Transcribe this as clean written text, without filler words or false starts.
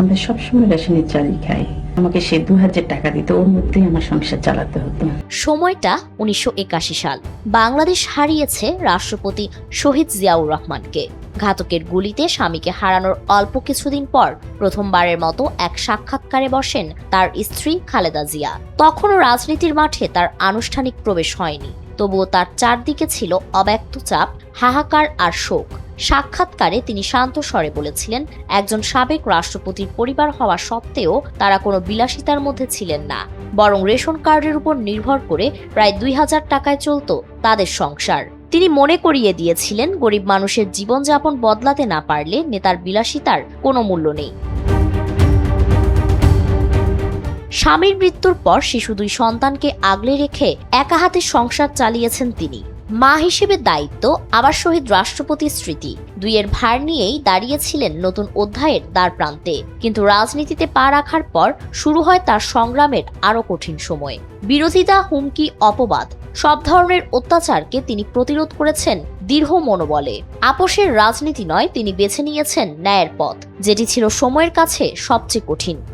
আমরা সবসময় রেশনের চালই খাই। আমাকে সে 2000 টাকা দিত, ওর মধ্যেই আমার সংসার চালাতে হতো। সময়টা 1981 সাল। বাংলাদেশ হারিয়েছে রাষ্ট্রপতি শহীদ জিয়াউর রহমানকে। ঘাতকের গুলিতে স্বামীকে হারানোর অল্প কিছুদিন পর প্রথমবারের মতো এক সাক্ষাৎকারে বসেন তার স্ত্রী খালেদা জিয়া। তখনও রাজনীতির মাঠে তার আনুষ্ঠানিক প্রবেশ হয়নি, তবুও তার চারদিকে ছিল অব্যক্ত চাপ, হাহাকার আর শোক। সাক্ষাৎকারে তিনি শান্ত স্বরে বলেছিলেন, একজন সাবেক রাষ্ট্রপতির পরিবার হওয়া সত্ত্বেও তারা কোনো বিলাসিতার মধ্যে ছিলেন না, বরং রেশন কার্ডের উপর নির্ভর করে প্রায় 2000 টাকায় চলত তাদের সংসার। তিনি মনে করিয়ে দিয়েছিলেন, গরিব মানুষের জীবনযাপন বদলাতে না পারলে নেতার বিলাসিতার কোনো মূল্য নেই। স্বামীর মৃত্যুর পর শিশু 2 সন্তানকে আগলে রেখে একা হাতে সংসার চালিয়েছেন তিনি। মা হিসেবে দায়িত্ব, আবার শহীদ রাষ্ট্রপতির স্মৃতি, দুইয়ের ভার নিয়েই দাঁড়িয়েছিলেন নতুন অধ্যায়ের দ্বার প্রান্তে। কিন্তু রাজনীতিতে পা রাখার পর শুরু হয় তার সংগ্রামের আরো কঠিন সময়। বিরোধিতা, হুমকি, অপবাদ, সব ধরনের অত্যাচারকে তিনি প্রতিরোধ করেছেন দৃঢ় মনোবলে। আপোষের রাজনীতি নয়, তিনি বেছে নিয়েছেন ন্যায়ের পথ, যেটি ছিল সময়ের কাছে সবচেয়ে কঠিন।